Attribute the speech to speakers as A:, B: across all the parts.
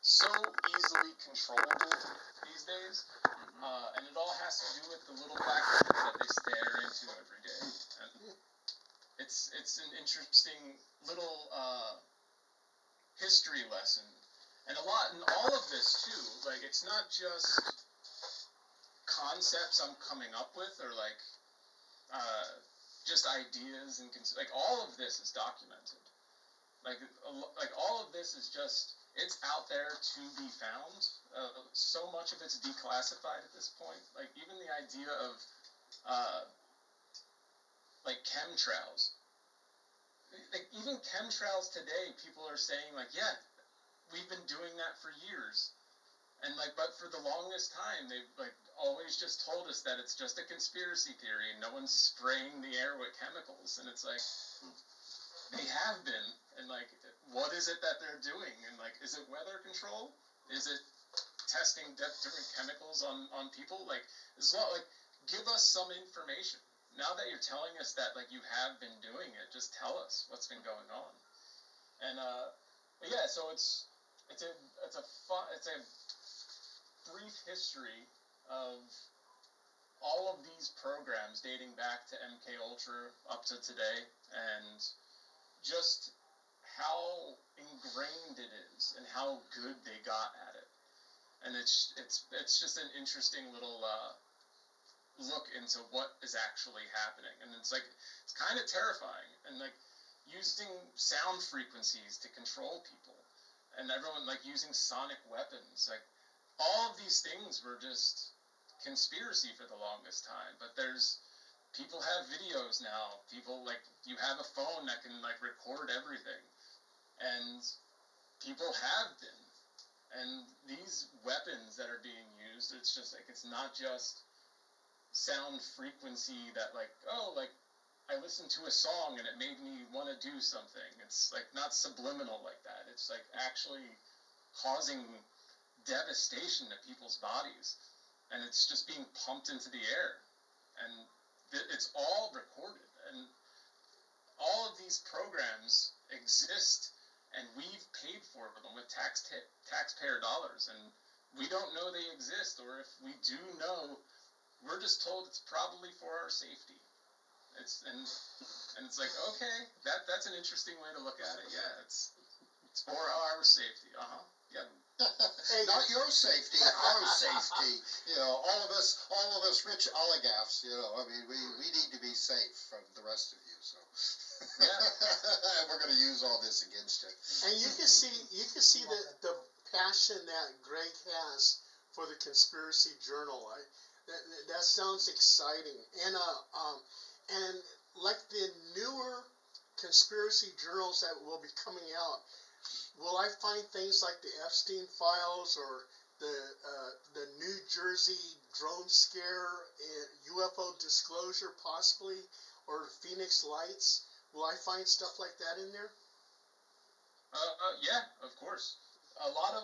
A: so easily controllable these days, and it all has to do with the little black holes that they stare into every day. And it's an interesting little history lesson, and a lot in all of this too. Like, it's not just concepts I'm coming up with, or like just ideas and like all of this is documented. Like all of this is just, it's out there to be found. So much of it's declassified at this point. Like even the idea of like chemtrails. Like even chemtrails today, people are saying like, yeah, we've been doing that for years. And like, but for the longest time, they've like always just told us that it's just a conspiracy theory and no one's spraying the air with chemicals. And it's like, they have been. And like, what is it that they're doing? And like, is it weather control? Is it testing different chemicals on people? Like, it's not like, give us some information. Now that you're telling us that like you have been doing it, just tell us what's been going on. And yeah, so it's a brief history of all of these programs dating back to MK Ultra up to today, and just how ingrained it is and how good they got at it. And it's just an interesting little look into what is actually happening. And it's kind of terrifying, and like using sound frequencies to control people, and everyone like using sonic weapons. Like all of these things were just conspiracy for the longest time, but people have videos now. People like, you have a phone that can like record everything, and people have been. And these weapons that are being used, it's just like, it's not just sound frequency that like, oh, like I listened to a song and it made me want to do something. It's like not subliminal like that. It's like actually causing devastation to people's bodies, and it's just being pumped into the air, and it's all recorded, and all of these programs exist, and we've paid for them with taxpayer dollars, and we don't know they exist, or if we do know, we're just told it's probably for our safety. And it's like, okay, that's an interesting way to look at it. Yeah, it's for our safety. Yeah.
B: Not your safety, our safety. You know, all of us rich oligarchs. You know, I mean, we need to be safe from the rest of you. So, yeah, and we're going to use all this against it.
C: And you can see the passion that Greg has for the Conspiracy Journal. That sounds exciting, and like the newer conspiracy journals that will be coming out. Will I find things like the Epstein files, or the New Jersey drone scare, UFO disclosure possibly, or Phoenix Lights? Will I find stuff like that in there?
A: Yeah, of course. A lot of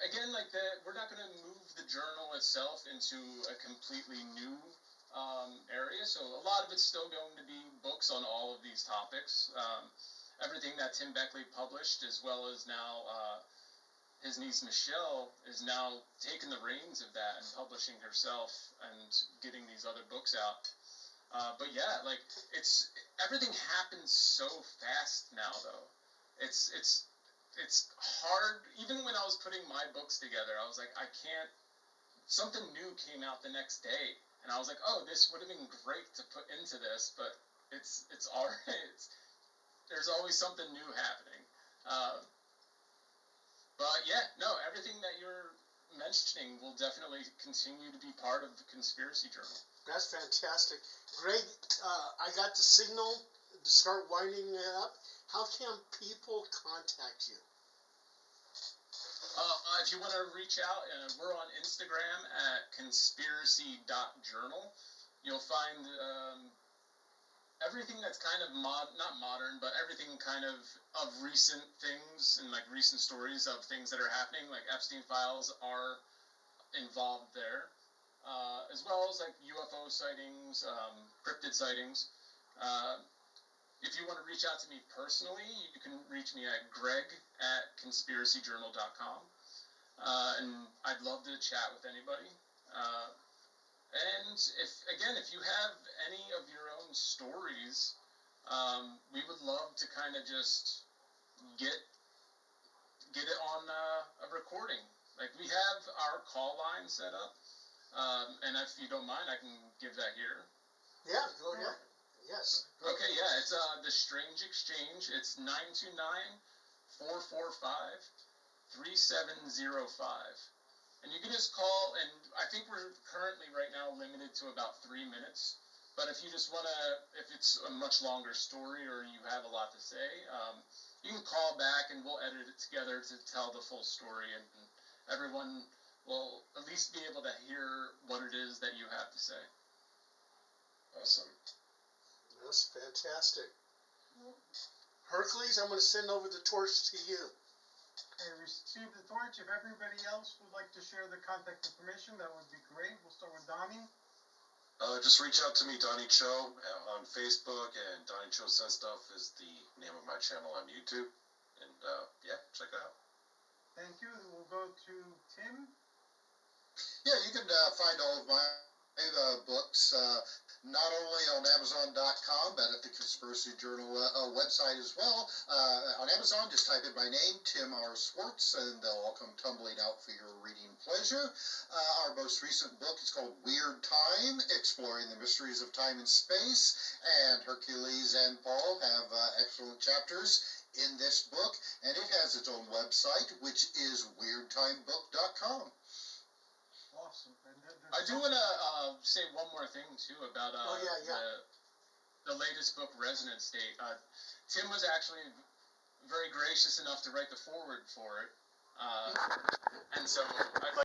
A: again, like we're not going to move the journal itself into a completely new area, so a lot of it's still going to be books on all of these topics. Everything that Tim Beckley published, as well as now his niece Michelle is now taking the reins of that and publishing herself and getting these other books out. But yeah, like everything happens so fast now, though. It's hard. Even when I was putting my books together, I was like, I can't. Something new came out the next day, and I was like, oh, this would have been great to put into this, but it's already. There's always something new happening. But yeah, no, everything that you're mentioning will definitely continue to be part of the Conspiracy Journal.
C: That's fantastic. Greg, I got the signal to start winding it up. How can people contact you?
A: If you want to reach out, we're on Instagram at conspiracy.journal. You'll find everything that's kind of not modern, but everything kind of recent things and like recent stories of things that are happening. Like Epstein files are involved there, as well as like UFO sightings, cryptid sightings. If you want to reach out to me personally, you can reach me at greg@conspiracyjournal.com. and I'd love to chat with anybody. And if you have any of your own stories, we would love to kind of just get it on a recording. Like, we have our call line set up, and if you don't mind, I can give that here.
C: Yeah, go ahead. Yes.
A: Okay, yeah, it's the Strange Exchange. It's 929-445-3705. And you can just call, and I think we're currently right now limited to about 3 minutes. But if you just want to, if it's a much longer story or you have a lot to say, you can call back and we'll edit it together to tell the full story. And everyone will at least be able to hear what it is that you have to say.
B: Awesome.
C: That's fantastic. Hercules, I'm going to send over the torch to you.
D: I received the torch. If everybody else would like to share the contact information, that would be great. We'll start with Donny.
E: Just reach out to me, Donny Cho, on Facebook, and Donny Cho Says Stuff is the name of my channel on YouTube. And yeah, check it out.
D: Thank you. We'll go to Tim.
B: Yeah, you can find all of my books not only on Amazon.com, but at the Conspiracy Journal website as well. On Amazon, just type in my name, Tim R. Swartz, and they'll all come tumbling out for your reading pleasure. Our most recent book is called Weird Time, Exploring the Mysteries of Time and Space, and Hercules and Paul have excellent chapters in this book, and it has its own website, which is weirdtimebook.com.
D: Awesome.
A: I do want to say one more thing, too, about the latest book, Resonance State. Tim was actually very gracious enough to write the foreword for it. And so I'd like